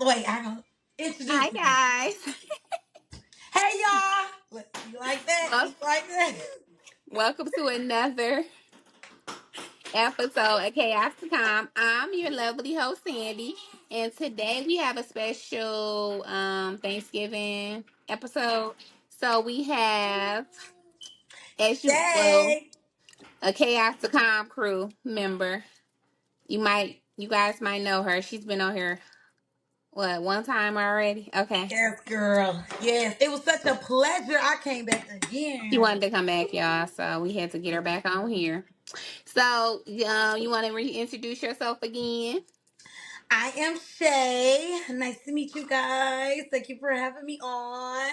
Wait, I don't introduce Hi me. guys. Hey y'all. You like that? You Wel- like that? Welcome to another episode of chaostocalm. I'm your lovely host Sandy, and today we have a special Thanksgiving episode. So we have, as you well, Shay. a chaostocalm crew member. You guys might know her. She's been on here one time already. Okay. Yes, girl. Yes. It was such a pleasure. I came back She again. wanted to come back, y'all, so we had to get her back on here. So, you want to reintroduce yourself again? I am Shay. Nice to meet you guys. Thank you for having me on.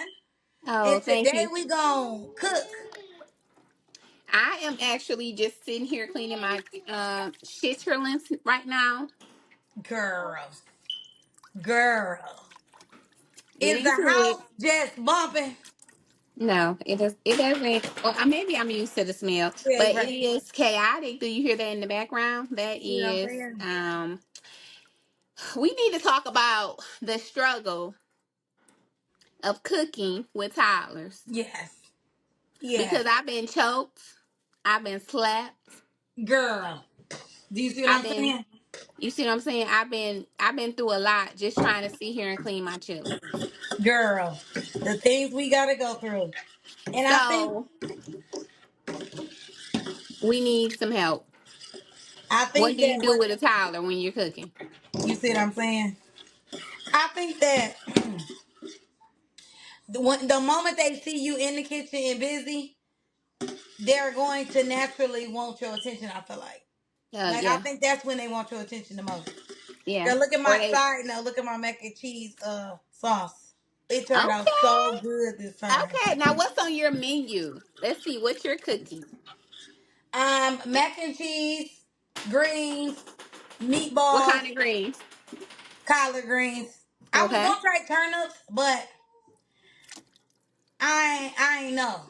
Oh, And thank today you. we gon' cook. I am actually just sitting here cleaning my shitterlings right now. Girl. Girl. Get Is the into it. house just bumping? No, it does. It doesn't. Well, maybe I'm used to the smell, Yeah, but it right. is chaotic. Do you hear that in the background? That You know what I'm is. saying? We need to talk about the struggle of cooking with toddlers Yes. Yes. because I've been choked, I've been slapped, Girl. Do you see what I've I'm been saying? You see what I'm saying? I've been through a lot just trying to sit here and clean my chili. Girl, the things we gotta go through. And I think So we need some help. I What think do you that do what with a toddler when you're cooking? you see what I'm saying? I think that the moment they see you in the kitchen and busy, they're going to naturally want your attention, I feel like. Like I Yeah, think that's when they want your attention the most. yeah. Girl, look at Or my they side now, look at my mac and cheese sauce. It turned out so okay, good this time. okay. Now what's on your menu? Let's see what you're cooking. Mac and cheese, greens, What meatballs, kind of greens? collard greens. I was Okay, gonna try turnips, but I ain't know,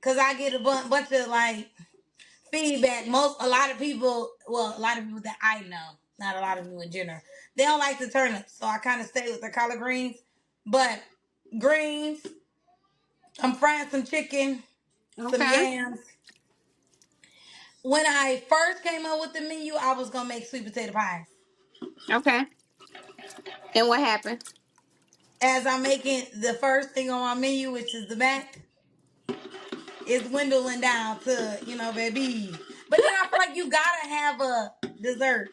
cause I get a bunch of like feedback. A lot of people, well, a lot of people that I know, not a lot of people in general, they don't like the turnips, so I kind of stay with the collard greens. But greens, I'm frying some chicken, some okay, yams. When I first came up with the menu, I was gonna make sweet potato pies. okay. And what happened? As I'm making the first thing on my menu, which is the mac, it's dwindling down to, baby. But then I feel like you gotta have a dessert.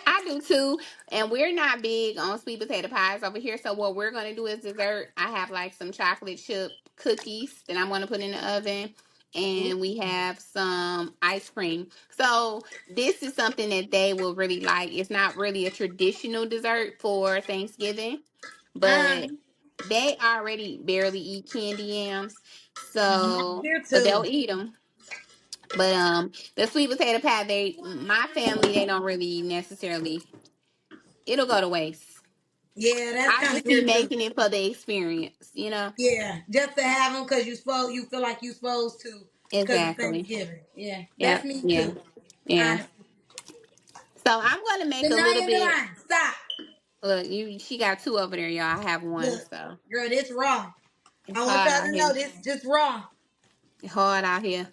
I do too, and we're not big on sweet potato pies over here. So what we're gonna do is dessert. I have like some chocolate chip cookies that I'm gonna put in the oven, Ooh. and we have some ice cream. So this is something that they will really like. It's not really a traditional dessert for Thanksgiving, Uh, but they already barely eat candy yams, so here but they'll too. eat them. But the sweet potato pie, my family, they don't really necessarily. It'll go to waste. Yeah, that's I kind of just be here too. making it for the experience. Yeah, just to have them because you feel like you supposed to because it's Exactly. Thanksgiving. Yeah, that's Yep. me Yeah. too. Yeah. Honestly. So I'm gonna make a Deny little in the bit. line. Stop. Look, she got two over there, y'all. I have one, Look, so girl, this raw. it's I want hard y'all out to here. know this just raw. It's hard out here.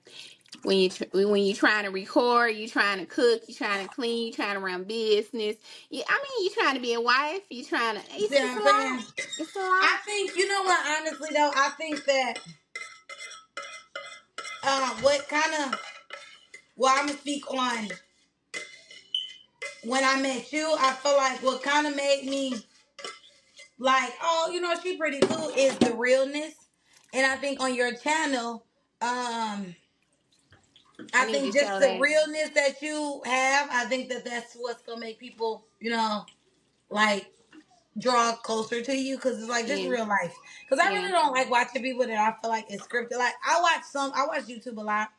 When you trying to record, you trying to cook, you trying to clean, you trying to run business. You trying to be a wife. You trying to. You see It's what a I'm lot. saying? It's a I lot. think you know what. Honestly, though, I think that what kind of well, I'm gonna speak on when I met you. I feel like what kind of made me like, oh, she pretty cool is the realness. And I think on your channel, I I need to think show just the that. realness that you have, I think that that's what's gonna make people, like draw closer to you because it's like just Yeah. real life. Because I Yeah. really don't like watching people that I feel like is scripted. Like I watch YouTube a lot,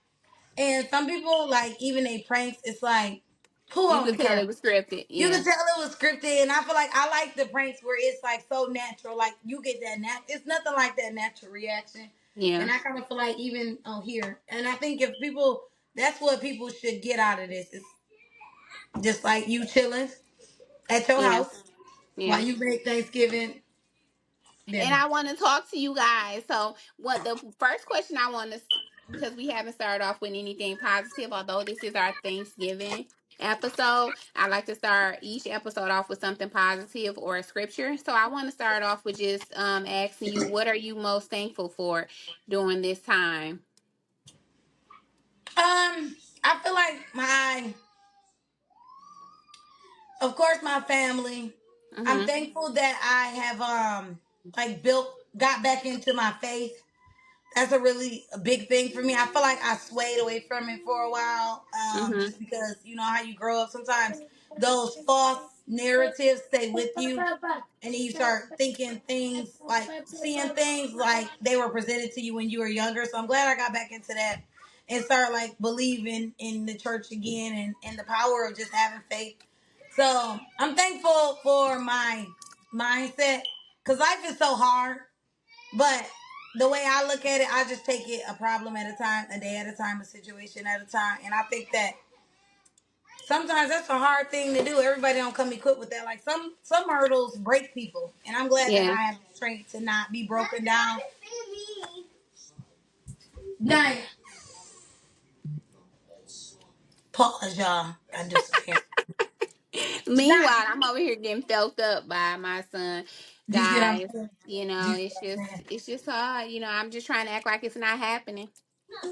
and some people like even they pranks. It's like who You on could the tell camera? it was scripted. You can Yeah. tell it was scripted, and I feel like I like the pranks where it's like so natural. Like you get that it's nothing like that natural reaction. Yeah. And I kind of feel like even on here, and I think if people, that's what people should get out of this. It's just like you chilling at your Yeah. house. Yeah. while you make Thanksgiving And dinner. I want to talk to you guys. So, what the first question I want to, because we haven't started off with anything positive, although this is our Thanksgiving episode, I like to start each episode off with something positive or a scripture. So, I want to start off with just asking you, what are you most thankful for during this time? I feel like of course, my family. I'm Mm-hmm. thankful that I have like got back into my faith. That's a really a big thing for me. I feel like I swayed away from it for a while, Mm-hmm. just because you know how you grow up. Sometimes those false narratives stay with you, and then you start thinking things like seeing things like they were presented to you when you were younger. So I'm glad I got back into that and start like believing in the church again and the power of just having faith. So I'm thankful for my mindset because life is so hard, but the way I look at it, I just take it a problem at a time, a day at a time, a situation at a time. And I think that sometimes that's a hard thing to do. Everybody don't come equipped with that. Like some hurdles break people, and I'm glad that Yeah. I have the strength to not be broken down. Now, pause, y'all. I do some hair. Now, Meanwhile, I'm over here getting felt up by my son. you see what I'm Guys, saying? you Do know, you see what I'm saying? it's just hard. You know, I'm just trying to act like it's not happening.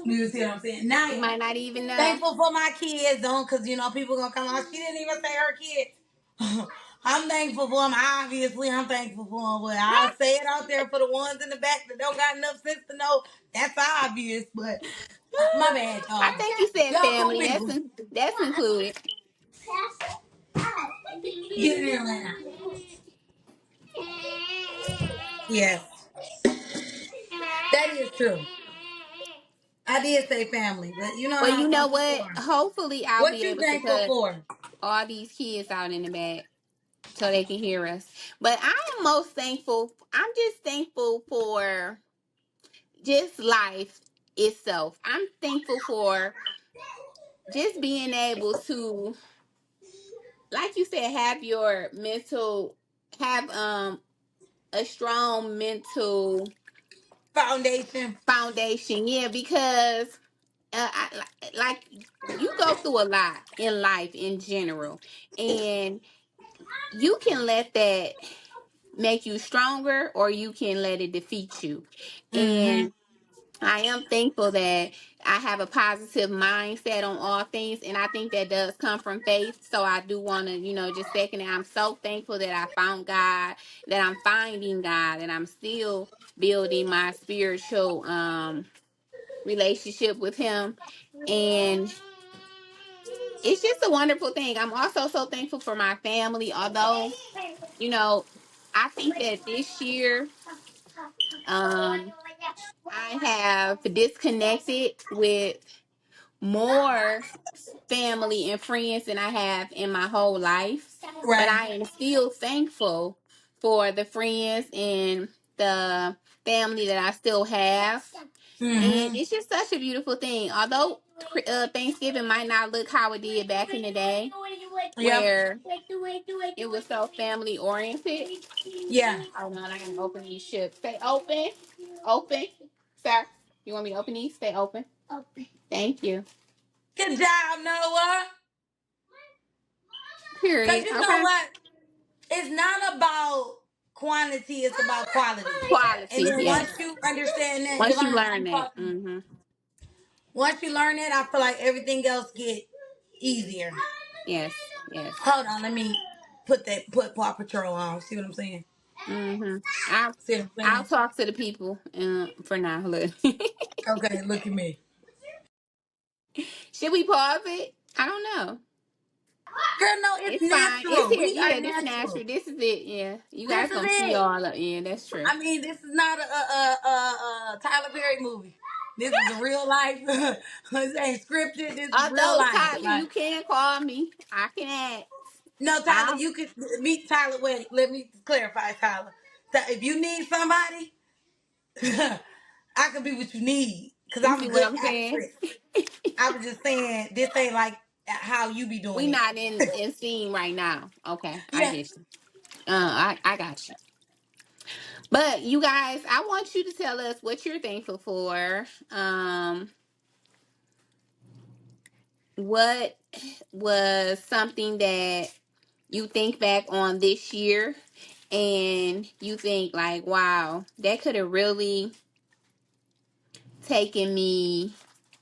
You see what I'm saying? Now, He might not even know. thankful for my kids, don't, because you know people gonna come out. She didn't even say her kids. I'm thankful for them. Obviously, I'm thankful for them, but I'll say it out there for the ones in the back that don't got enough sense to know. That's obvious, but my bad, I y'all. think you said Y'all cool family. people. That's included. Get in there right now. Yes, that is true. I did say family, but you know Well, how you some know people what? are. Hopefully, I'll What be you able to thankful cut for? all these kids out in the back so they can hear us. But I am most thankful. I'm just thankful for just life itself. I'm thankful for just being able to, like you said, have a strong mental Foundation. foundation. Yeah, because like you go through a lot in life in general, and you can let that make you stronger, or you can let it defeat you. Mm-hmm. And I am thankful that I have a positive mindset on all things, and I think that does come from faith. So I do want to, just second it. I'm so thankful that I found God, that I'm finding God, and I'm still building my spiritual relationship with Him, and it's just a wonderful thing. I'm also so thankful for my family, although you know, I think that this year, um, I have disconnected with more family and friends than I have in my whole life. But Right. I am still thankful for the friends and the family that I still have. And Mm-hmm. it's just such a beautiful thing. Although Thanksgiving might not look how it did back in the day, Yep. where it was so family oriented. Yeah. Hold on, I gotta open these ships. Stay open. Open. Sir, you want me to open these? Stay open. Thank you. Good job, Noah. Cause Period. you know Okay. what? It's not about quantity, it's about quality. And Quality, then once yes. you understand that, Once you Javon, learn I'm that. talking. Mm-hmm. Once you learn that, I feel like everything else get easier. Yes. Yes. Hold on, let me put Paw Patrol on. See what I'm saying? Mm-hmm. I'll See what I'm I'll saying? talk to the people for now. Look. Okay, look at me. Should we pause it? I don't know. Girl, no, it's It's fine. It's natural. here. We are Yeah, this natural. natural. This is it. Yeah. You This guys is gonna see it. all of yeah, that's true. I mean, this is not a Tyler Perry movie. This is a real life. This ain't scripted. This is real Although life. Tyler, Like, you can call me. I can ask. no, Tyler, I'll you could meet Tyler. Wait, let me clarify, Tyler. If you need somebody, I could be what you need because you I'm a see what good I'm saying? actress. I was just saying this ain't like how you be doing We it. not in scene right now. Okay, I Yeah, get you. I got you. But you guys, I want you to tell us what you're thankful for. What was something that you think back on this year and you think like, wow, that could have really taken me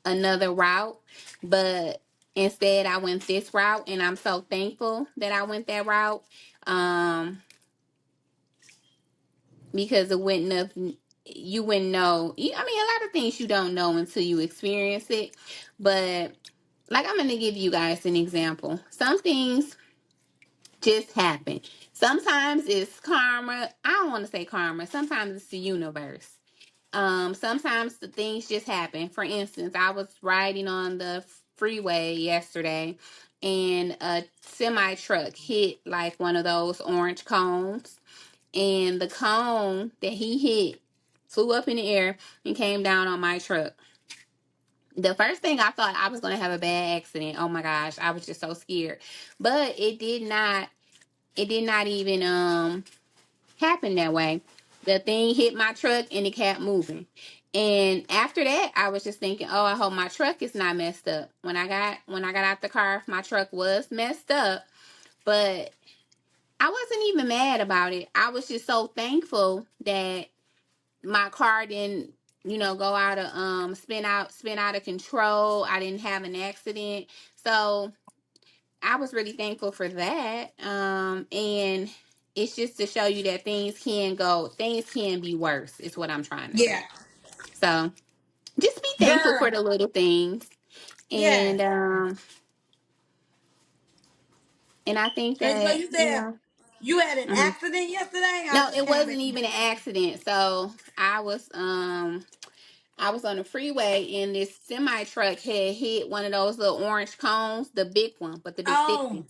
another route, but instead I went this route and I'm so thankful that I went that route. Um, because it wouldn't have, you wouldn't know. I mean, a lot of things you don't know until you experience it. But like, I'm going to give you guys an example. Some things just happen. Sometimes it's karma. I don't want to say karma. Sometimes it's the universe. Sometimes the things just happen. For instance, I was riding on the freeway yesterday and a semi truck hit like one of those orange cones, and the cone that he hit flew up in the air and came down on my truck. The first thing I thought I was going to have a bad accident. Oh my gosh, I was just so scared. But it did not, it did not even happen that way. The thing hit my truck and it kept moving. And after that, I was just thinking, oh, I hope my truck is not messed up. When I got out the car, my truck was messed up, but I wasn't even mad about it. I was just so thankful that my car didn't, go out of spin out of control. I didn't have an accident. So I was really thankful for that. And it's just to show you that things can be worse, is what I'm trying to Yeah. say. So just be thankful for Girl. the little things. Yeah. And I think And so that, you said you had an mhm. accident yesterday? I No, just it came wasn't back. even an accident. So I was on the freeway and this semi truck had hit one of those little orange cones, the big one, but the big thick Oh, one.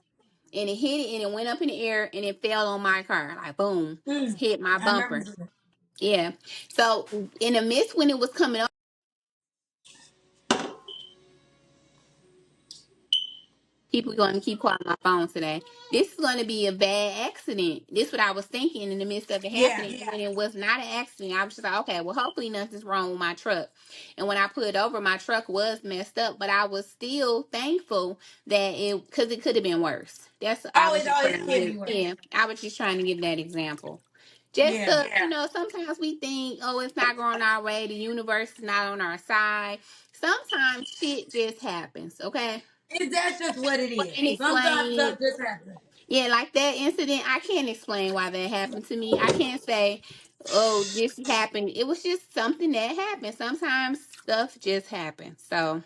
And it hit it and it went up in the air and it fell on my car. Like boom, hit my I remember bumper. that. Yeah. So in the midst when it was coming up, people going to keep quiet on my phone today. This is going to be a bad accident. This is what I was thinking in the midst of it Yeah. happening. When it was not an accident, I was just like, okay, well, hopefully nothing's wrong with my truck. And when I pulled over, my truck was messed up, but I was still thankful that because it could have been worse. I Oh, was it just always trying to can give, be worse. yeah, I was just trying to give that example. Just Yeah. to, sometimes we think, oh, it's not going our way. The universe is not on our side. Sometimes shit just happens, okay? That's just what it is. Can't Sometimes explain stuff it. just happens. Yeah, like that incident, I can't explain why that happened to me. I can't say, oh, this happened. It was just something that happened. Sometimes stuff just happens. So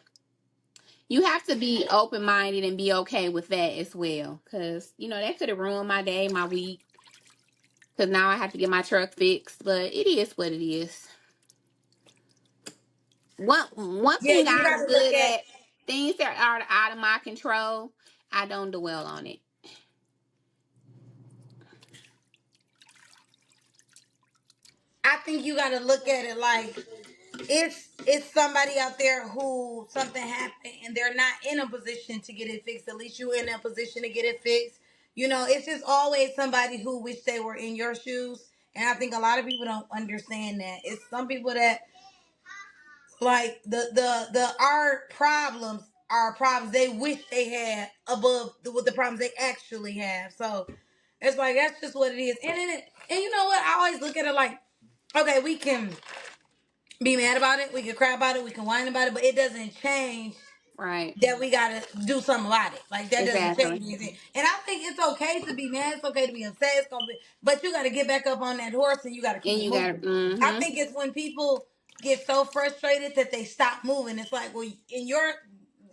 you have to be open minded and be okay with that as well. Because, that could have ruined my day, my week. Because now I have to get my truck fixed. But it is what it is. One Yeah, thing you I'm gotta look good at. at, things that are out of my control, I don't dwell on it. I think you gotta look at it like it's somebody out there who something happened and they're not in a position to get it fixed. At least you in a position to get it fixed. It's just always somebody who wish they were in your shoes. And I think a lot of people don't understand that. It's some people that like the our problems are problems they wish they had above with the problems they actually have. So it's like that's just what it is. And you know what? I always look at it like, okay, we can be mad about it, we can cry about it, we can whine about it, but it doesn't change Right. that we gotta do something about it. Like that doesn't change Exactly. anything. And I think it's okay to be mad, it's okay to be upset, but you gotta get back up on that horse and you gotta keep And it you got, moving. I think it's when people get so frustrated that they stop moving. It's like, well, in your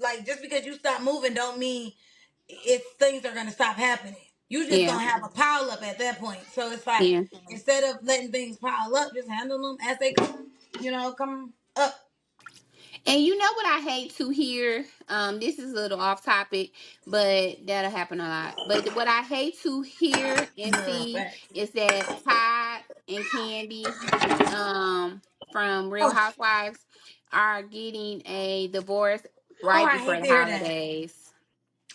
like just because you stop moving don't mean it's things are gonna stop happening. You just yeah, gonna have a pile up at that point. So it's like yeah. instead of letting things pile up, just handle them as they come, come up. And you know what I hate to hear? This is a little off topic, but that'll happen a lot. But what I hate to hear and Girl, see facts. is that Todd and Candy, from Real Oh, Housewives, are getting a divorce oh, right I before hate the to hear that. holidays.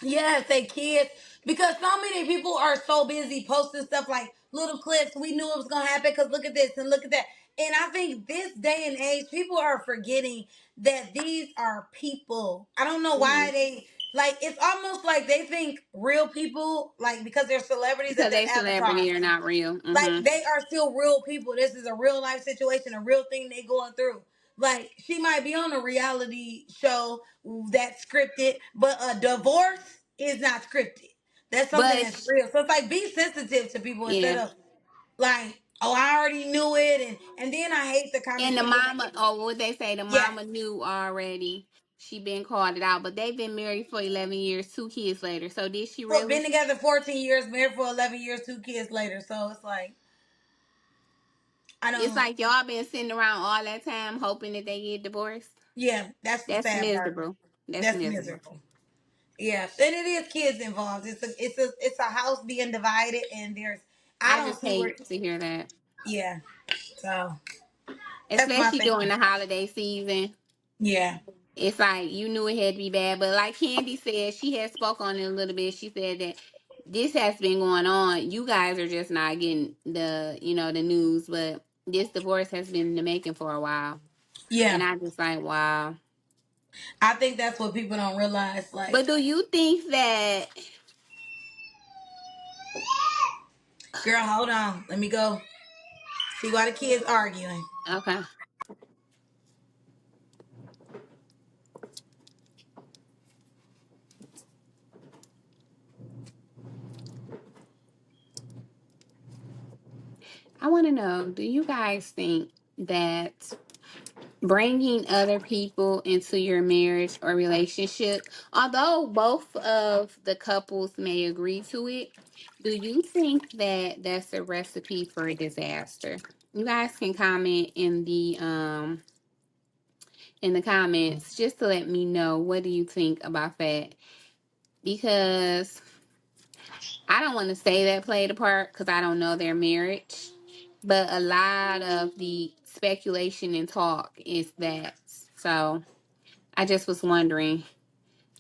Yes, they kids. Because so many people are so busy posting stuff like little clips. We knew it was gonna happen because look at this and look at that. And I think this day and age, people are forgetting that these are people. I don't know Hmm. why they like. It's almost like they think real people, like because they're celebrities, that Because they're they celebrity avatars. are not real. Like Hmm. they are still real people. This is a real life situation, a real thing they going through. Like she might be on a reality show that's scripted, but a divorce is not scripted. That's something But that's real. So it's like be sensitive to people instead yeah. of like, oh, I already knew it, and then I hate the comments And the people make. mama, oh, what they say, the Yes, mama knew already. She been called it out, but they've been married for 11 years, 2 kids later. So did she for really? been together 14 years, married for 11 years, 2 kids later. So it's like I It's don't. like y'all been sitting around all that time hoping that they get divorced. Yeah, that's the That's sad part. miserable. That's That's miserable. miserable. Yeah, and it is kids involved. It's a house being divided, and there's I I don't just see where. hate to hear that. Yeah, so that's my Especially thing. during the holiday season. Yeah, It's like you knew it had to be bad. But like Candy said, she had spoke on it a little bit. She said that this has been going on. You guys are just not getting the news, but this divorce has been in the making for a while. And yeah. I just like, wow. I think that's what people don't realize. But Like, do you think that girl, hold on, let me go see why the kids arguing. okay. I want to know, do you guys think that bringing other people into your marriage or relationship, although both of the couples may agree to it, do you think that that's a recipe for a disaster? You guys can comment in the comments just to let me know, what do you think about that? Because I don't want to say that played a part because I don't know their marriage, but a lot of the speculation and talk is that. So I just was wondering.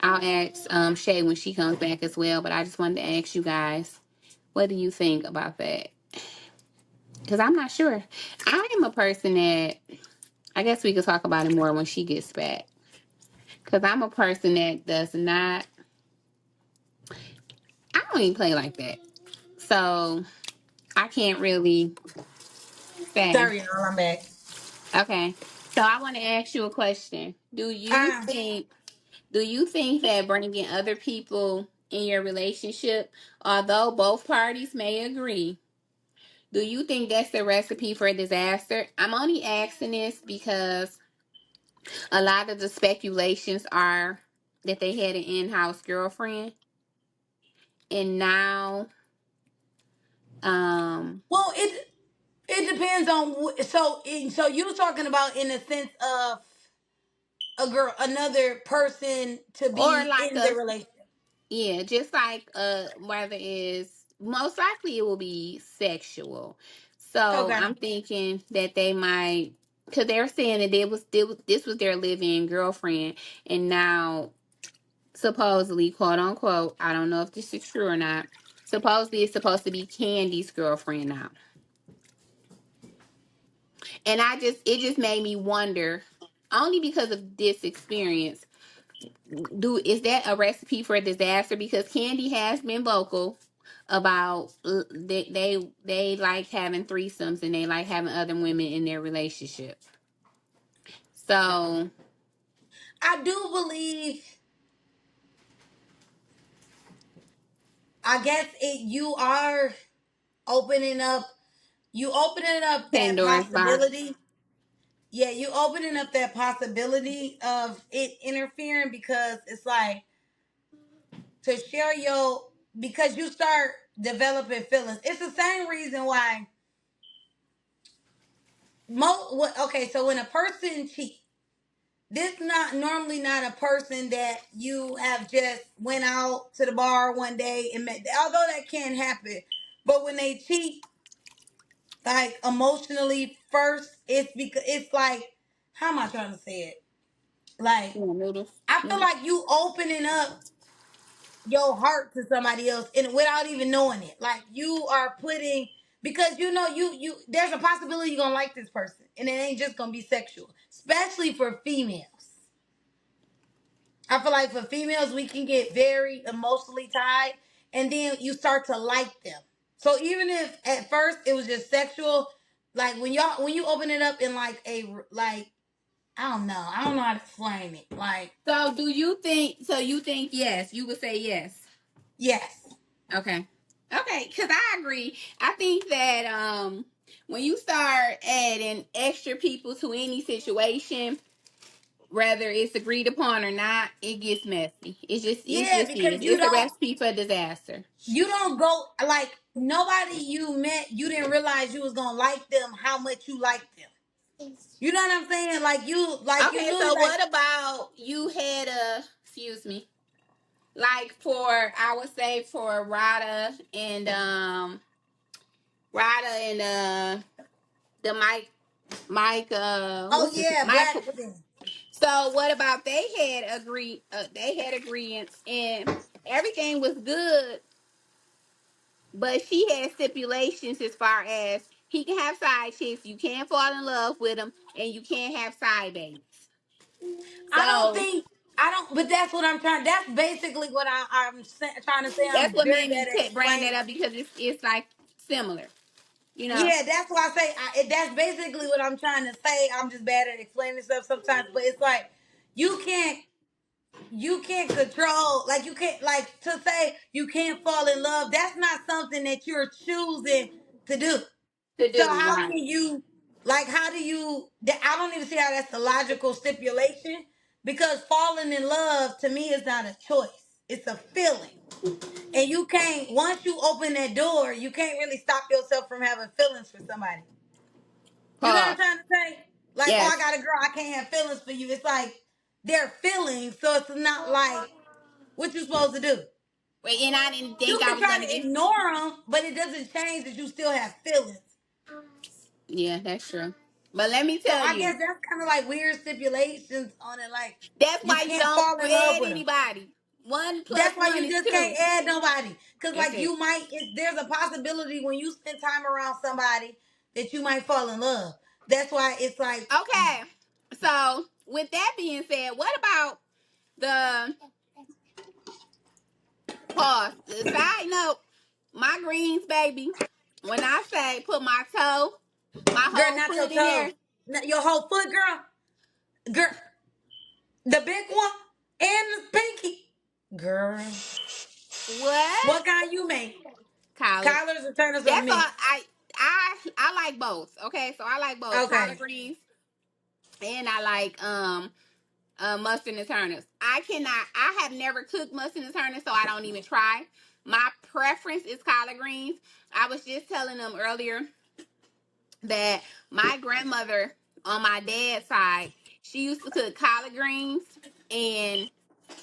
I'll ask Shay when she comes back as well, but I just wanted to ask you guys, what do you think about that? Because I'm not sure. I am a person that, I guess we could talk about it more when she gets back. Because I'm a person that does not, I don't even play like that. So I can't really say. Sorry, y'all, I'm back. Okay. So I want to ask you a question. Ah, Do you think that bringing other people in your relationship, although both parties may agree, do you think that's the recipe for disaster? I'm only asking this because a lot of the speculations are that they had an in-house girlfriend, and now, um, well, it depends on so you're talking about in the sense of a girl, another person to or be like in the a, relationship. yeah, just like whether it's most likely it will be sexual. So Okay. I'm thinking that they might, because they're saying that this was their live-in girlfriend, and now supposedly, quote unquote, I don't know if this is true or not. Supposedly, it's supposed to be Candy's girlfriend now, and it just made me wonder, only because of this experience. Is that a recipe for a disaster? Because Candy has been vocal about they like having threesomes and they like having other women in their relationship. So I do believe. I guess it. You are opening up. You opening up that Pandora's box. possibility. Yeah, you opening up that possibility of it interfering because it's like to share your because you start developing feelings. It's the same reason why okay, so when a person cheats, this not normally not a person that you have just went out to the bar one day and met. Although that can happen, but when they cheat, like emotionally first, it's because it's like how am I trying to say it? Like You want noodles? I feel Noodles? like you opening up. your heart to somebody else and without even knowing it. Like you are putting because you know you there's a possibility you're gonna like this person and it ain't just gonna be sexual. Especially for females. I feel like for females we can get very emotionally tied and then you start to like them. So even if at first it was just sexual, like when you open it up in like a like I don't know how to explain it. Like So do you think? So you think yes? You would say yes. yes. Okay. Okay, because I agree. I think that when you start adding extra people to any situation, whether it's agreed upon or not, it gets messy. It Yeah, just is. because It's a recipe for disaster. you don't go like nobody you met you didn't realize you was gonna like them how much you like them. You know what I'm saying? Like you Okay, literally so like what about you had a excuse me, like for I would say for Rada and the Mike oh what's his yeah, Mike. black skin. So what about they had agreements and everything was good, but she had stipulations as far as he can have side chicks, you can't fall in love with him, and you can't have side babies. I don't So think I don't but that's what I'm trying that's basically what trying to say. that's I'm what very made me bad at bring explaining. that up because it's like similar, you know. Yeah, that's why I say that's basically what I'm trying to say. I'm just bad at explaining stuff sometimes, but it's like you can't you can't control like you can't like to say you can't fall in love. That's not something that you're choosing to do. To So do how right. can you like how do you I don't even see how that's the logical stipulation because falling in love to me is not a choice. It's a feeling. And you can't once you open that door, you can't really stop yourself from having feelings for somebody. You know what I'm Pause. trying to say? Like, oh, I Yes. got a girl, I can't have feelings for you. It's like they're feelings, so it's not like what you supposed to do. Wait, and I didn't You think I can was try gonna to get. ignore them, but it doesn't change that you still have feelings. Yeah, that's true. But let me So tell I you, guess that's kind of like weird stipulations on it. Like that's you why you can't don't fall in love add with them. anybody. One plus That's why one you is just can't two. add nobody. Cause That's like it. you might, there's a possibility when you spend time around somebody that you might fall in love. That's why it's like, Okay. So with that being said, what about the pause? The side note, my greens, baby. When I say put my toe, my girl, whole not your foot in toe, there. your whole foot, girl, the big one and the pinky, girl. What? What kind you make? Collard. Collars or turners or That's all. mix? I like both. Okay, so I like both collard Okay, greens and I like mustard and turnips. I cannot. I have never cooked mustard and turnips, so I don't even try. My preference is collard greens. I was just telling them earlier that my grandmother on my dad's side, she used to cook collard greens and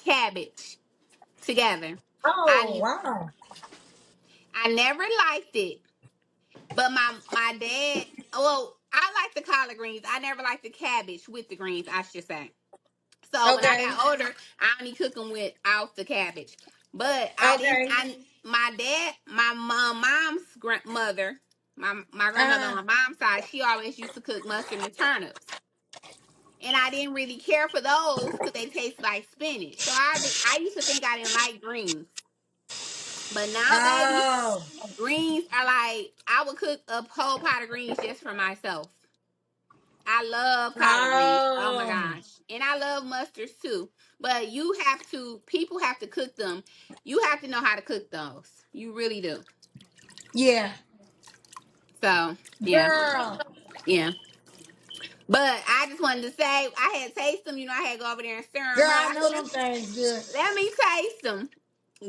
cabbage together. oh I wow. I never liked it, but my dad. Well, I like the collard greens. I never liked the cabbage with the greens. I should say. So when I Okay, got older, I only cook them without the cabbage. But I didn't. okay, My dad, my mom's grandmother, my grandmother on uh, my mom's side, she always used to cook mustard and turnips, and I didn't really care for those because they taste like spinach. So I used to think I didn't like greens, but now, baby, oh, greens are like I would cook a whole pot of greens just for myself. I love collard greens. Oh my oh, gosh. And I love mustards too. But people have to cook them. You have to know how to cook those. You really do. yeah, So, yeah. girl, Yeah. But I just wanted to say, I had taste them. I had to go over there and stir them girl, up. I I know said, them things good. let me taste them.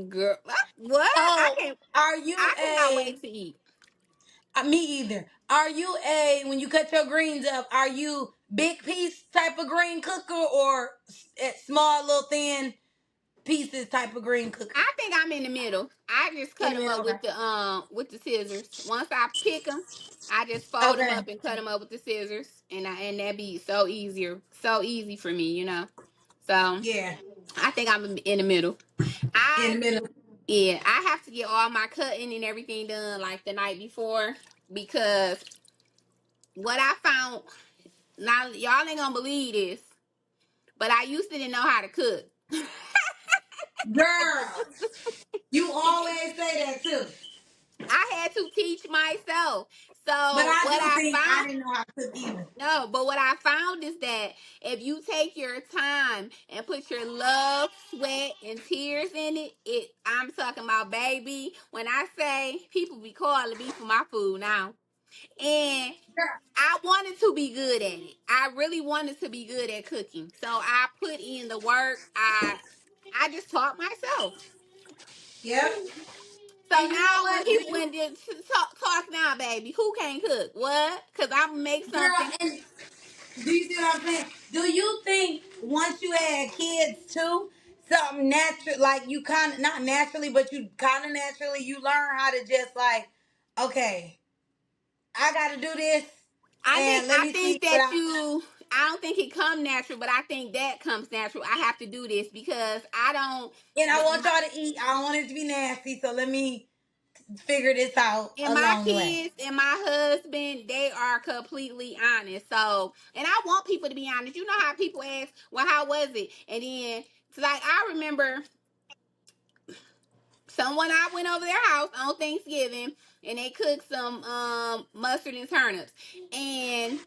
Girl, what? Oh, are you I cannot a? wait to eat. Me either. Are you a when you cut your greens up? Are you big piece type of green cooker or small little thin pieces type of green cooker? I think I'm in the middle. I just In cut the them middle, up okay. with the scissors. Once I pick them, I just fold them Okay. up and cut them up with the scissors, and that be so easier, so easy for me. So Yeah. I think I'm in the middle. In I the middle. Yeah, I have to get all my cutting and everything done like the night before because what I found, now y'all ain't gonna believe this, but I used to didn't know how to cook. Girl, you always say that too. I had to teach myself. But So I what do I think I found, didn't know how to cook either. no, but what I found is that if you take your time and put your love, sweat, and tears in it, I'm talking about, baby. When I say people be calling me for my food now, and Girl, I wanted to be good at it. I really wanted to be good at cooking. So I put in the work. I just taught myself. yep. So And you know now when what? Do people you, when they talk now, baby, who can't cook? What? Cause I make girl, something. and do you see what I'm saying? Do you think once you had kids too, something natural, like you kind of, not naturally, but you kind of naturally, you learn how to just like, okay, I got to do this and let I me see think what that I, you. I don't think it come natural, but I think that comes natural. I have to do this because I don't. and I want My, y'all to eat. I don't want it to be nasty, so let me figure this out and my along the way. kids and my husband, they are completely honest. So, and I want people to be honest. You know how people ask, "Well, how was it?" And then, it's like I remember someone, I went over their house on Thanksgiving and they cooked some mustard and turnips, and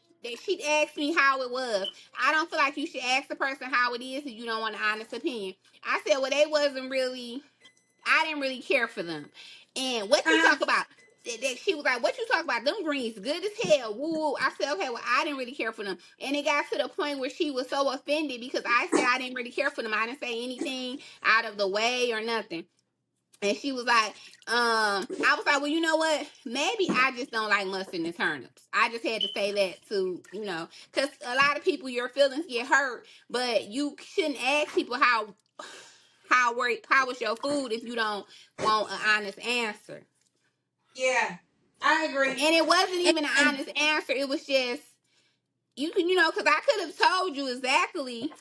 she asked me how it was. I don't feel like you should ask the person how it is if you don't want an honest opinion. I said, well, they wasn't really, I didn't really care for them. And what you Uh-huh. talk about? She was like, what you talk about? Them greens good as hell. Woo. I said, okay, well, I didn't really care for them. And it got to the point where she was so offended because I said I didn't really care for them. I didn't say anything out of the way or nothing. And she was like, I was like, well, you know what? Maybe I just don't like mustard and turnips. I just had to say that to, because a lot of people, your feelings get hurt, but you shouldn't ask people how was your food if you don't want an honest answer. Yeah, I agree. And it wasn't even an And honest answer. It was just, you can, because I could have told you exactly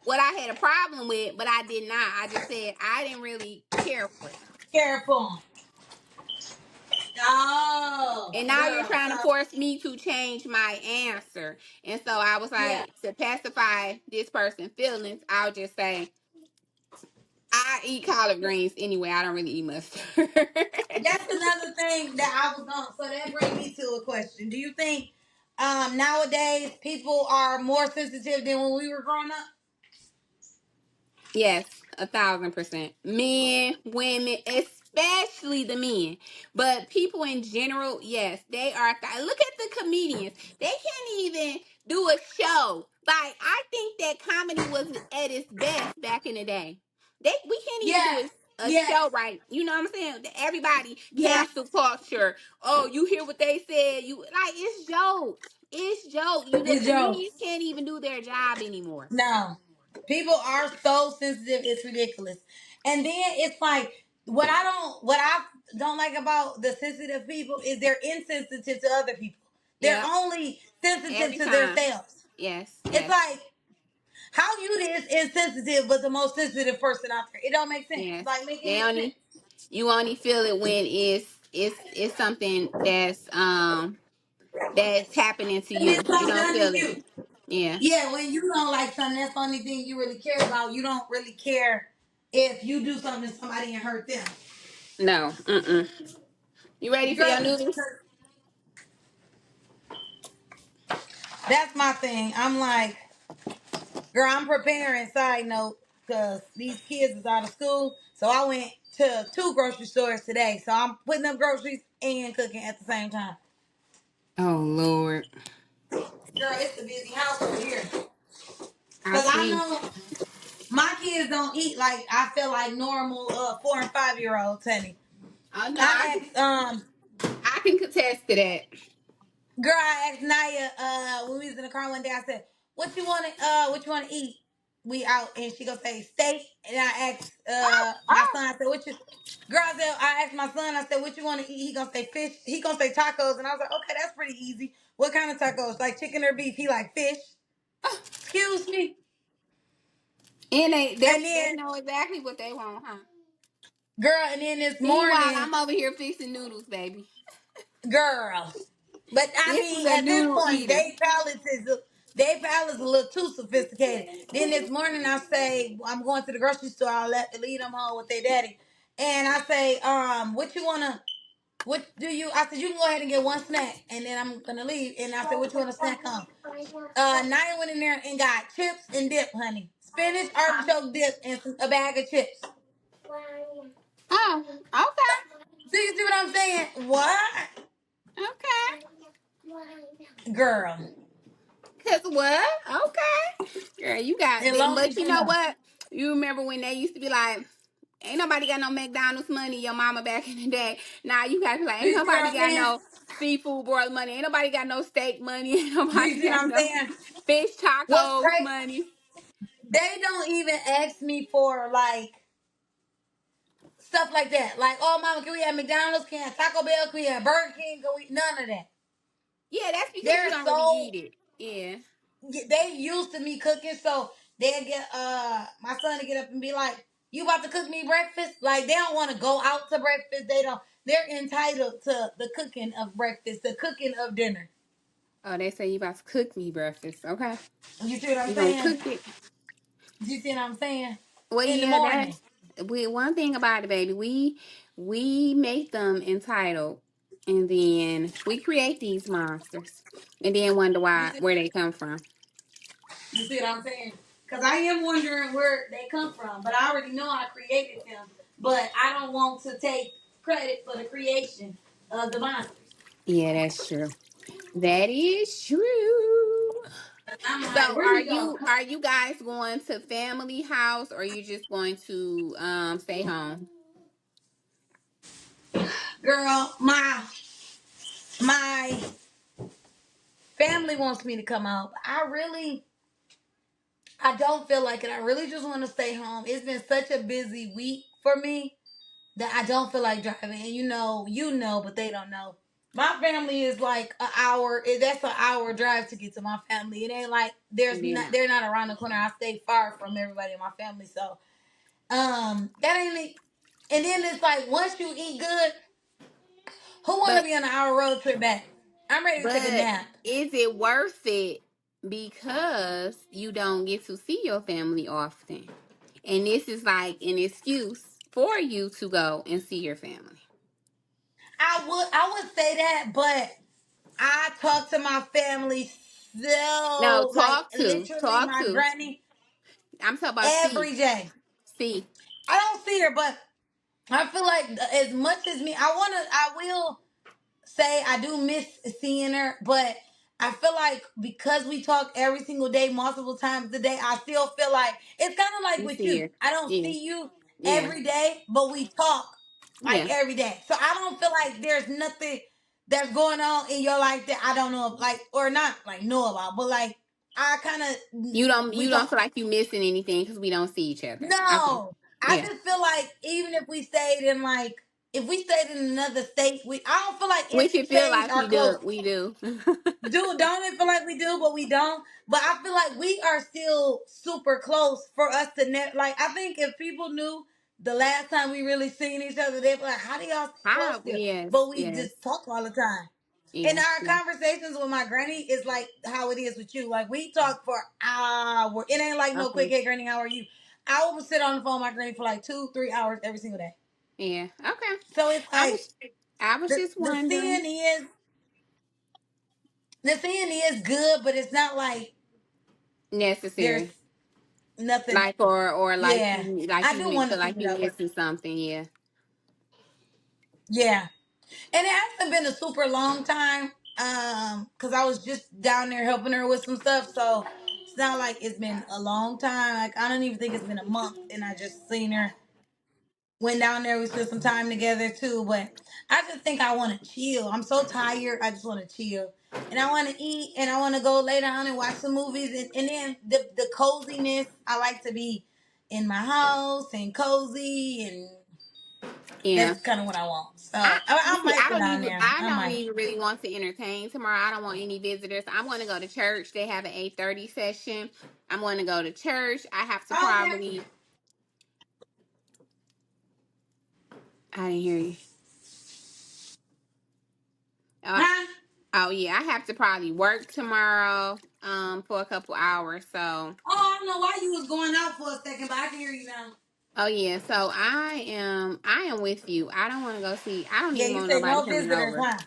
what I had a problem with, but I did not. I just said I didn't really care for them. careful. Oh, And now you're girl. trying to So force me to change my answer. And so I was yeah, like, to pacify this person's feelings, I'll just say, I eat collard greens anyway. I don't really eat mustard. that's another thing that I was on. So that brings me to a question. Do you think nowadays people are more sensitive than when we were growing up? Yes, 1,000%. Men, women, especially the men, but people in general, yes, they are. Look at the comedians; they can't even do a show. Like I think that comedy was at its best back in the day. We can't even do Yes, a yes, show right. You know what I'm saying? Everybody yes. cancel culture. Oh, you hear what they said? You like it's jokes. It's jokes. The It's Joe. comedians can't even do their job anymore. No, people are so sensitive. It's ridiculous. And then it's like what I don't like about the sensitive people is they're insensitive to other people. They're Yep. only sensitive Every to time. themselves. Yes, It's yes, like how you this insensitive, but the most sensitive person out there. It don't make sense. yes. Like make They any sense. only You only feel it when it's something that's happening to And you. it's You something don't done to feel it. you. Yeah. Yeah, when you don't like something, that's the only thing you really care about. You don't really care if you do something to somebody and hurt them. No. Mm-mm. You ready for your Girl, noodles? that's my thing. I'm like, girl, I'm preparing. Side note, because these kids is out of school, so I went to two grocery stores today. So I'm putting up groceries and cooking at the same time. Oh Lord. Girl, it's a busy house over here. I Cause I see. know my kids don't eat like I feel like normal 4 and 5 year olds, honey. Oh no, I asked I can contest to that. girl, I asked Naya when we was in the car one day. I said, what you want to eat? We out, and she gonna say steak. And I asked my son. I said, what you? Girl, I asked my son. I said, what you want to eat? He gonna say fish. He gonna say tacos. And I was like, okay, that's pretty easy. What kind of tacos? Like chicken or beef? He like fish. Excuse me. And And they then, know exactly what they want, huh? girl, and then this Meanwhile, morning, I'm over here fixing noodles, baby. girl. But I This is mean, a at this noodle point, eater. they palates a little too sophisticated. Then this morning, I say I'm going to the grocery store. I'll lead them home with their daddy, and I say, what you wanna? What do you? I said you can go ahead and get one snack, and then I'm gonna leave. And I said, what you want to snack on? Naya went in there and got chips and dip, honey. Spinach, artichoke dip, and a bag of chips. Oh, okay. Do you see what I'm saying? What? Okay. Girl. Cause what? Okay. Girl, you got As that. long But as you you know know. what? You remember when they used to be like, ain't nobody got no McDonald's money, your mama back in the day. Now you got to be like, Do ain't you see what nobody I'm got saying? no seafood broil money. Ain't nobody got no steak money. Ain't Do you nobody see what got I'm no saying? fish What's tacos crazy? money. They don't even ask me for like stuff like that. Like, oh mama, can we have McDonald's? Can we have Taco Bell? Can we have Burger King? Can we none of that? Yeah, that's because you They're don't really so eat it. Yeah. they used to me cooking, so they get my son to get up and be like, "You about to cook me breakfast?" Like they don't want to go out to breakfast. They don't. They're entitled to the cooking of breakfast, the cooking of dinner. Oh, they say you about to cook me breakfast. Okay. You see what I'm You gonna saying? cook it? You see what I'm saying? Well, In the yeah, morning. that's one thing about it, baby. We make them entitled, and then we create these monsters, and then wonder You why see, where they come from. you see what I'm saying? Because I am wondering where they come from, but I already know I created them. But I don't want to take credit for the creation of the monsters. Yeah, that's true. That is true. I'm like, So, where do y'all come? are you guys going to family house, or are you just going to stay home? Girl, my family wants me to come out. I don't feel like it. I really just want to stay home. It's been such a busy week for me that I don't feel like driving. And you know, but they don't know. My family is like an hour. That's an hour drive to get to my family. It ain't like Yeah, they're not around the corner. I stay far from everybody in my family, so that ain't it. And then it's like once you eat good, who want to but be on an hour road trip back? I'm ready to take a But nap. is it worth it because you don't get to see your family often? And this is like an excuse for you to go and see your family. I would say that, but I talk to my family No, so like literally talk my to. granny I'm talking about see, every day. see. I don't see her, but I feel like as much as me, I will say I do miss seeing her, but I feel like because we talk every single day, multiple times a day, I still feel like it's kind of like You with see you. her. I don't Yeah, see you yeah, every day, but we talk like yeah. every day. So I don't feel like there's nothing that's going on in your life that I don't know, like or not like know about, but like I kind of we You don't feel talk. like you missing anything because we don't see each other. Okay. No, I Yeah. just feel like even if we stayed in like if we stayed in another state, we I don't feel like it Which should it feel change like our we do. close. We do. Don't it feel like we do, but we don't? But I feel like we are still super close for us to like. I think if people knew the last time we really seen each other, they'd be like, "How do y'all stay close Hi. still?" Yes. But we Yes. just talk all the time. And Yeah. our Yeah. conversations with my granny is like how it is with you. Like we talk for hours. It ain't like no quick, Okay. hey granny, how are you? I will sit on the phone with my granny for like 2, 3 hours every single day. Yeah. Okay. So it's I like was I was the just the wondering. seeing is the seeing is good, but it's not like there's Necessary. nothing. Like or Yeah, I you do want feel to see like you you though. missing something, yeah. Yeah, and it hasn't been a super long time. Cause I was just down there helping her with some stuff, so it's not like it's been a long time. Like I don't even think it's been a month, and I just seen her. Went down there, we spent some time together too. But I just think I want to chill. I'm so tired. I just want to chill, and I want to eat, and I want to go lay down and watch some movies, and then the coziness. I like to be in my house and cozy and Yeah. That's kind of what I want. So I I see. might go down there. I I don't might. even really want to entertain tomorrow. I don't want any visitors. I'm going to go to church. They have an 8:30 session. I'm going to go to church. I have to Okay. probably. I didn't hear you. Uh, Huh? oh yeah, I have to probably work tomorrow. For a couple hours. So. Oh, I don't know why you was going out for a second, but I can hear you now. Oh yeah. So I am with you. I don't want to go see. I don't Yeah, even you want say nobody no coming visitors, over. huh?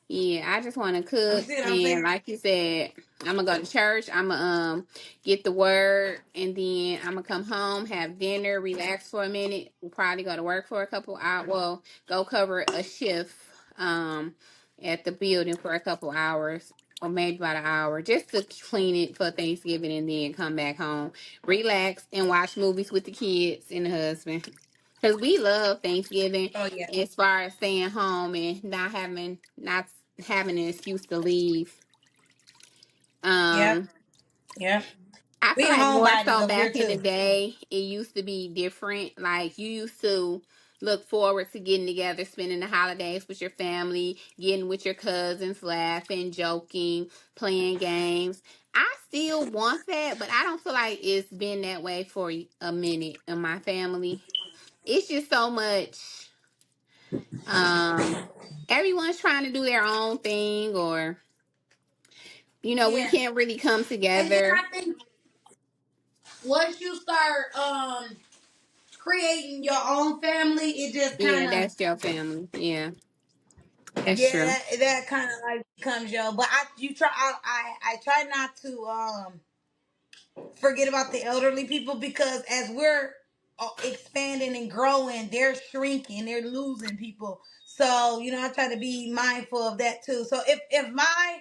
Yeah, I just want to You cook, see what I'm and saying? like you said, I'm gonna go to church. I'm gonna get the word, and then I'm gonna come home, have dinner, relax for a minute. We'll probably go to work for a couple hours. Well, go cover a shift at the building for a couple hours, or maybe about an hour, just to clean it for Thanksgiving, and then come back home, relax, and watch movies with the kids and the husband. Because we love Thanksgiving Oh yeah. as far as staying home and not having an excuse to leave. Yep. Um, Yep. I We feel like more homebodies so over here back in the too. day, it used to be different. Like you used to look forward to getting together, spending the holidays with your family, getting with your cousins, laughing, joking, playing games. I still want that, but I don't feel like it's been that way for a minute in my family. It's just so much. Um, Everyone's trying to do their own thing, or we Yeah. can't really come And then together. I think once you start creating your own family, it just Yeah, kind of that's your family. Yeah, that's yeah, true. that kind of like becomes yo. But I try not to forget about the elderly people because as we're expanding and growing, they're shrinking, they're losing people. So I try to be mindful of that too. So if my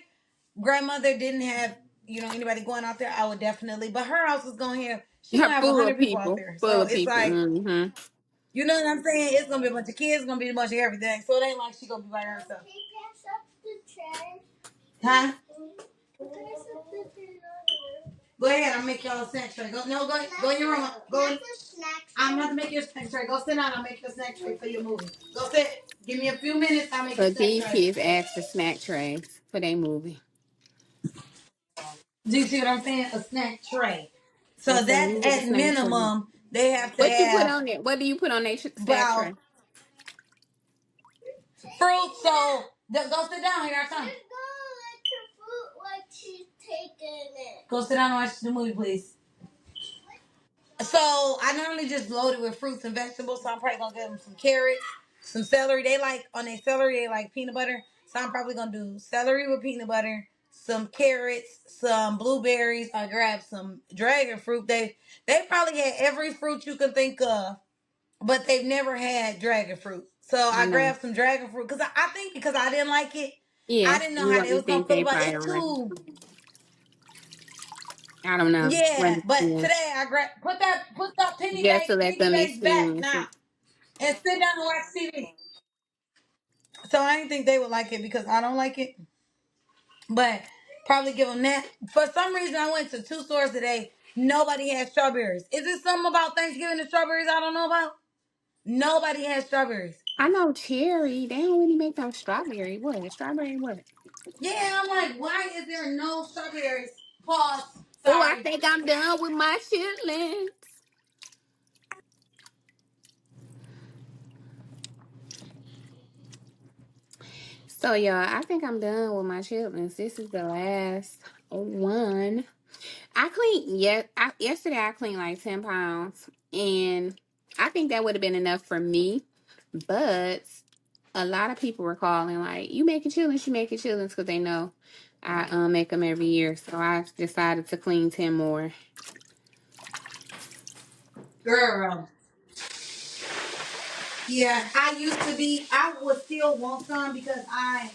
grandmother didn't have anybody going out there, I would definitely. But her house is gonna have she Yeah, gonna have a full of hundred people out people, there. full So of it's people. like Hmm. you know what I'm saying. It's gonna be a bunch of kids, it's gonna be a bunch of everything. So it ain't like she gonna be by herself. Huh? Go ahead, I'll make y'all a snack tray. Go no, go in your room. Go. I'm about to make you a snack tray. Go sit down. I'll make you a snack tray for your movie. Go sit. Give me a few minutes. I'll make you a But snack these tray. kids ask for snack trays for their movie. Do you see what I'm saying? A snack tray. They So say, "Let that's me get a at snack tray." minimum. They have to What you put have on it? What do you put on their snack about tray? fruit. So go sit down. Here I come. Go sit down and watch the movie, please. So I normally just load it with fruits and vegetables. So I'm probably gonna give them some carrots, some celery. They like on their celery, they like peanut butter. So I'm probably gonna do celery with peanut butter, some carrots, some blueberries. I grab some dragon fruit. They probably had every fruit you can think of, but they've never had dragon fruit. So I I know. grabbed some dragon fruit because I think because I didn't like it, I Yeah, didn't know how they you was gonna think feel they about probably it. don't It's like too. it. I don't know. Yeah, but Yeah, today I grabbed put that just to let penny them base back experience now it. and sit down and watch TV. So I didn't think they would like it because I don't like it, but probably give them that. For some reason, I went to two stores today. Nobody had strawberries. Is it something about Thanksgiving and strawberries I don't know about? Nobody has strawberries. I know cherry. They don't really make them strawberry. What? Strawberry what? Yeah, I'm like, why is there no strawberries? Pause. Oh, I Sorry. think I'm done with my chitlins. So, y'all, I think I'm done with my chitlins. This is the last one. I cleaned, yesterday I cleaned like 10 pounds. And I think that would have been enough for me. But a lot of people were calling like, you making chitlins because they know I make them every year. So I decided to clean 10 more. Girl. Yeah, I used to be. I would still want some because I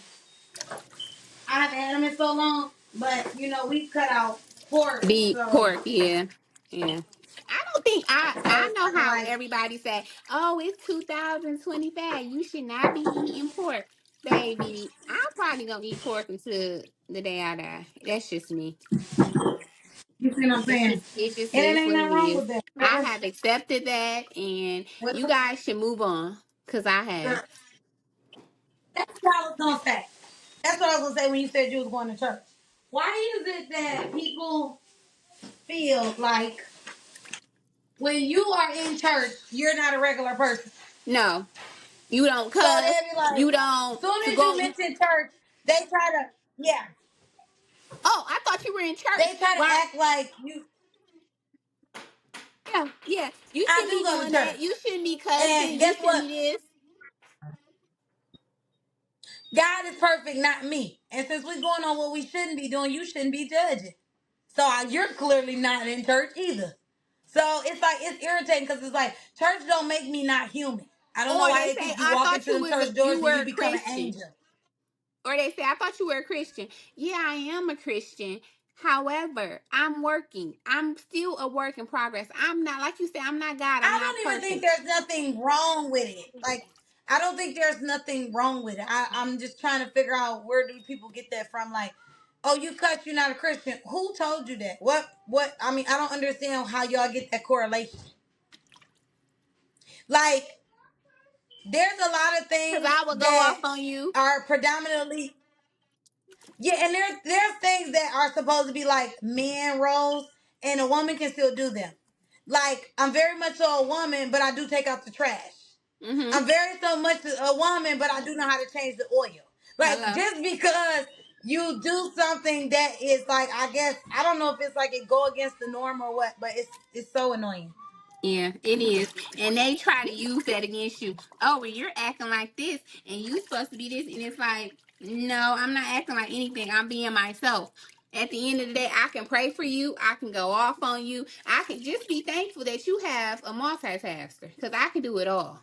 haven't had them in so long. But we cut out pork, Beef, so pork, yeah. Yeah. I don't think I it's know kind of how like everybody say, "Oh, it's 2025. You should not be eating pork." Baby, I'm probably going to eat pork until the day I die. That's just me. you see what I'm saying. It just And it is ain't what nothing it wrong is. with that. I have accepted that, and you Well, guys should move on. Cause I have. Girl, that's what I was gonna say. That's what I was gonna say when you said you was going to church. Why is it that people feel like when you are in church, you're not a regular person? No, you don't So cuss. they'll be like, You don't soon to as you go. mention church, they try to, yeah, Oh, I thought you were in church. they try to Why? act like you. Yeah, yeah. You I shouldn't do be go to doing that. church, You shouldn't be and cussing. You guess shouldn't what? be this. God is perfect, not me. And since we're going on what we shouldn't be doing, you shouldn't be judging. So you're clearly not in church either. So it's like it's irritating because it's like church don't make me not human. I don't know Or why they they say, think you I walk thought into you them was church you doors and were you a become an Christian. angel. Or they say, I thought you were a Christian. Yeah, I am a Christian. However, I'm working. I'm still a work in progress. I'm not, like you said, I'm not God. I'm I not don't even think perfect. there's nothing wrong with it. Like I don't think there's nothing wrong with it. I'm just trying to figure out where do people get that from. Like, oh, you cut, you're not a Christian. Who told you that? What? I mean, I don't understand how y'all get that correlation. Like, there's a lot of Because things I will go that off on you. are predominantly yeah, and there's things that are supposed to be like man roles, and a woman can still do them. Like I'm very much so a woman, but I do take out the trash. Mm-hmm. I'm very so much a woman, but I do know how to change the oil. Like Hello. just because you do something that is like, I guess I don't know if it's like it go against the norm or what, but it's so annoying. Yeah, it is. And they try to use that against you. Oh, well, you're acting like this and you supposed to be this. And it's like, no, I'm not acting like anything. I'm being myself. At the end of the day, I can pray for you. I can go off on you. I can just be thankful that you have a multitasker because I can do it all.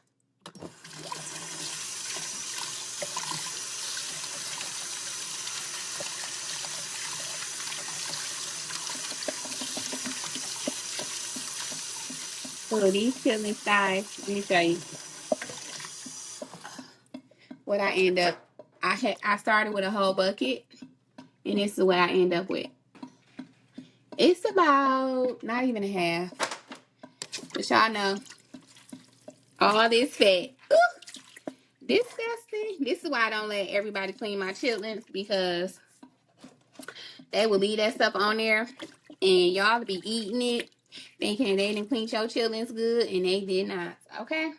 So these chili thighs, let me show you what I end up. I started with a whole bucket and this is what I end up with. It's about not even a half. But y'all know all this fat. Disgusting. This is why I don't let everybody clean my chitlins because they will leave that stuff on there and y'all be eating it thinking they didn't clean your chitlins good and they did not. Okay?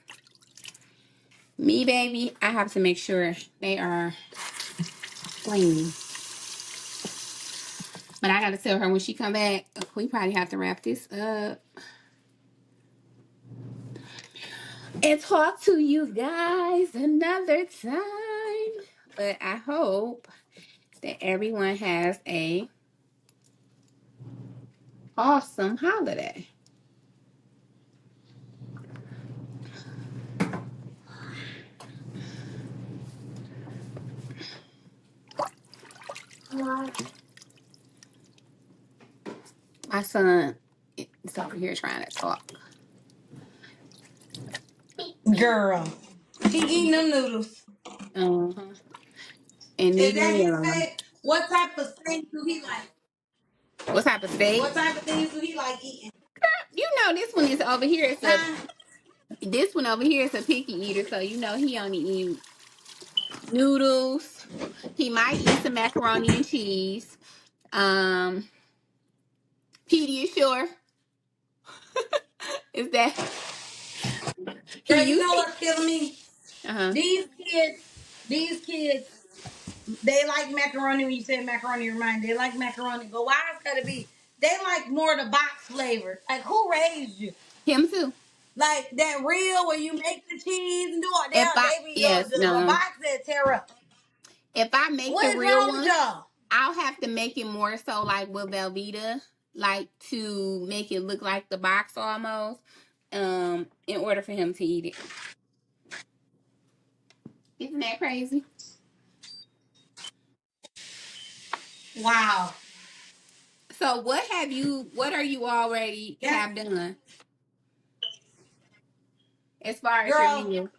Me, baby, I have to make sure they are clean. But I gotta tell her when she come back, we probably have to wrap this up and talk to you guys another time. But I hope that everyone has a awesome holiday. My son is over here trying to talk. Girl, she eating them noodles. Uh-huh. And Is leaving that me his alone. favorite? What type of things do he like? What type of steak? What type of things do he like eating? You know this one is over here. Huh? This one over here is a picky eater, so you know he only eat noodles. He might eat some macaroni and cheese. Um, Pediasure is that he Girl, you used know to. what's killing me? Uh-huh. These kids, these kids, they like macaroni. When you say macaroni, remind they like macaroni. But why it's gotta be? They like more the box flavor. Like who raised you? Him too. Like that real where you make the cheese and do all If that. I They be yes the no, box that tear up. if I make the What is real wrong with one, y'all? I'll have to make it more so like with Velveeta, like to make it look like the box almost. In order for him to eat it. Isn't that crazy? Wow. So what are you already That's have done as far as your girl. meal?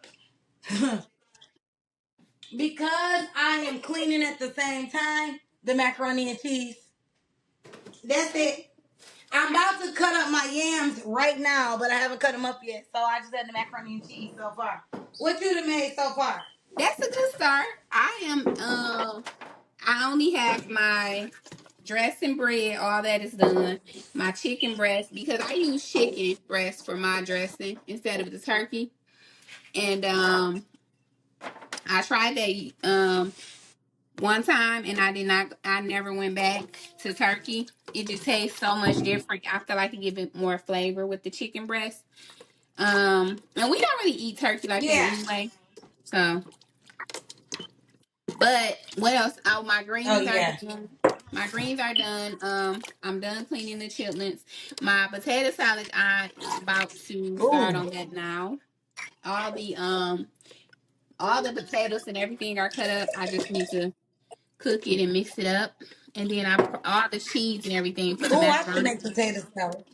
Because I am cleaning at the same time, the macaroni and cheese. That's it. I'm about to cut up my yams right now, but I haven't cut them up yet. So I just had the macaroni and cheese so far. What you done made so far? That's a good start. I only have my dressing bread, all that is done. My chicken breast, because I use chicken breast for my dressing instead of the turkey. And I tried that one time and I never went back to turkey. It just tastes so much different. I feel like it give it more flavor with the chicken breast. And we don't really eat turkey like that Yeah. anyway. So, but what else? Oh, my Oh greens are yeah. done. My greens are done. I'm done cleaning the chitlins. My potato salad, I am about to start Ooh. on that now. All the um, all the potatoes and everything are cut up. I just need to cook it and mix it up, and then I put all the cheese and everything for the Ooh, I should macaroni. make potato salad.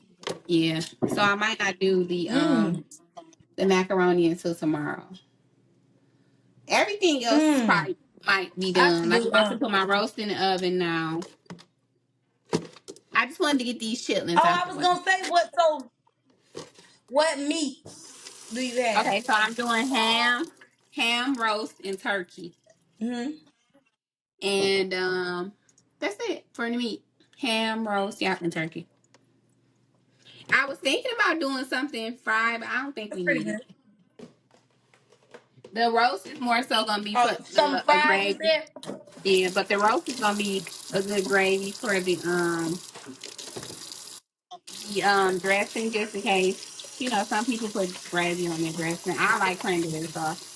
Yeah, so I might not do Mmm. the macaroni until tomorrow. Everything else Mmm. probably might be I done. should Like I'm do about to put my roast in the oven now. I just wanted to get these chitlins oh, out I the was way. gonna say what meats do you have? Okay, so I'm doing ham roast, and turkey, Mm-hmm. and that's it for the meat. Ham roast, yeah, and turkey. I was thinking about doing something fried, but I don't think That's we pretty need good. it. The roast is more so gonna be Oh, for some a fries you gravy. said? Yeah, but the roast is gonna be a good gravy for the dressing, just in case. You know, some people put gravy on their dressing. I like cranberry sauce.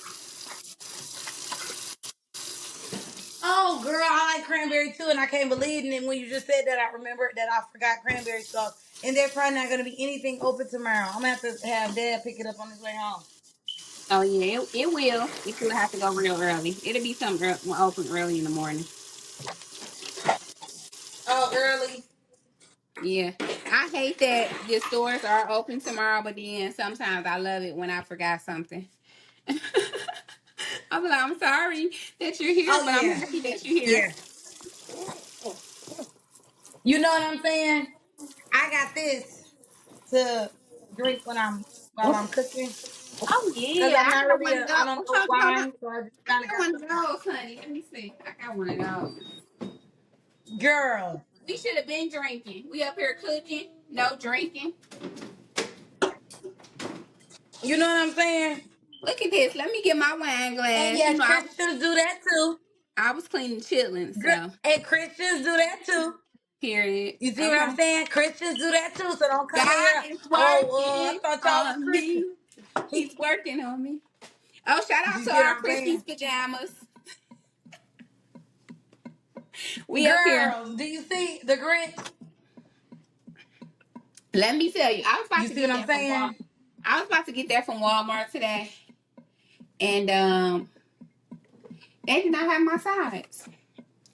Oh, girl, I like cranberry too, and I can't believe it. And when you just said that, I remembered that I forgot cranberry sauce. And there's probably not going to be anything open tomorrow. I'm going to have to have Dad pick it up on his way home. Oh yeah, it will. It will have to go real early. It'll be something open early in the morning. Oh, early. Yeah, I hate that the stores are open tomorrow, but then sometimes I love it when I forgot something. I'm like, I'm sorry that you're here, Oh, but I'm yeah. happy that you're here. Yeah. You know what I'm saying? I got this to drink while I'm cooking. Oh Because yeah, I'm not I got really one of those. I don't know Hold on, hold on. wine, so I just I kind of got got one of something. those, honey. Let me see. I got one of those. Girl, We should have been drinking. We up here cooking, no drinking. you know what I'm saying? Look at this. Let me get my wine And glass. You yes, know, Christians do that too. I was cleaning chitlins, Good. so And Christians do that too. period. You see what Okay. I'm saying? Christians do that too. So don't come in God here. is Oh, I working thought y'all was on Christians. me. He's working on me. Oh, shout out You to see what our I'm Christmas saying? pajamas. We up here. Girl, do you see the Grinch? Let me tell you, I was about You to see what get I'm that from Walmart. saying? I was about to get that from Walmart today, and they did not have my size.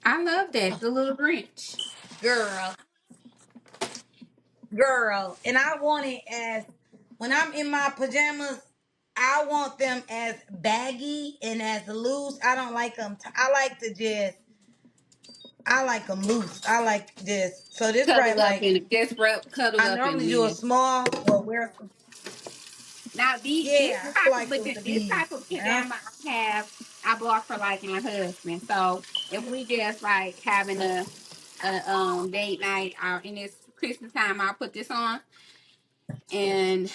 I love that, the little Grinch. Girl, girl. And I want it as when I'm in my pajamas, I want them as baggy and as loose. I don't like them. I like to just, I like them loose. I like this. So this probably Cuddle up like, in it, just cuddle I up in normally do a it. small or wear some. Now Yeah, I like them to this be. type of Yeah. pajama I bought for like my husband. So if we just like having a date night or in this Christmas time, I'll put this on, and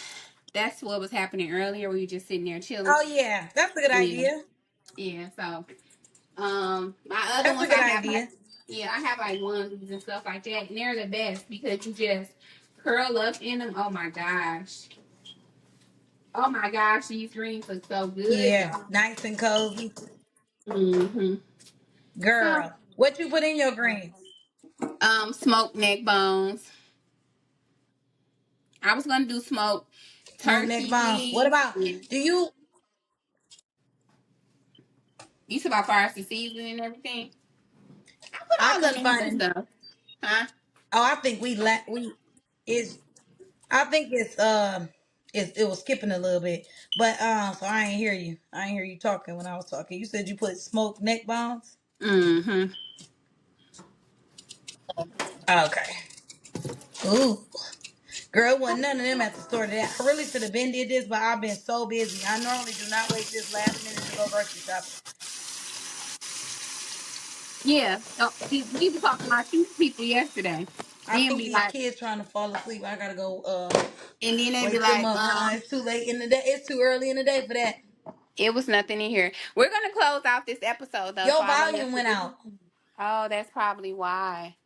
that's what was happening earlier. We were just sitting there chilling. Oh yeah, that's a good Yeah, idea. yeah. So my other That's a ones good I have like idea. yeah, I have like onesies and stuff like that, and they're the best because you just curl up in them. Oh my gosh. Oh my gosh, these greens look so good, Yeah, y'all. nice and cozy. Mm-hmm. So, Girl, what you put in your greens? smoked neck bones. I was gonna do smoked Smoked neck bones. What turkey. about? Do you? You said about fires to season and everything. I put I all the couldn't normal find. stuff, huh? Oh, I think we is. I think it was skipping a little bit, but so I ain't hear you. I ain't hear you talking when I was talking. You said you put smoked neck bones. Mm-hmm. Okay. Ooh, Girl, wasn't none of them at the store today. I really should have been did this, but I've been so busy. I normally do not wait this last minute to go grocery shopping. Yeah. Oh, we were talking about you people yesterday. I Then think be these like, kids trying to fall asleep. I gotta go and then they be wake them like, up. It's too late in the day. It's too early in the day for that. it was nothing in here. We're gonna close out this episode though, so Your I want us volume to went do. out. Oh, that's probably why.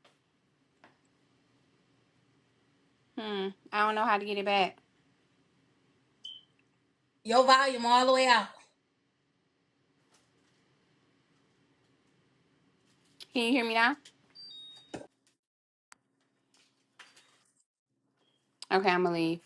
I don't know how to get it back. Your volume all the way out. Can you hear me now? Okay, I'm gonna leave.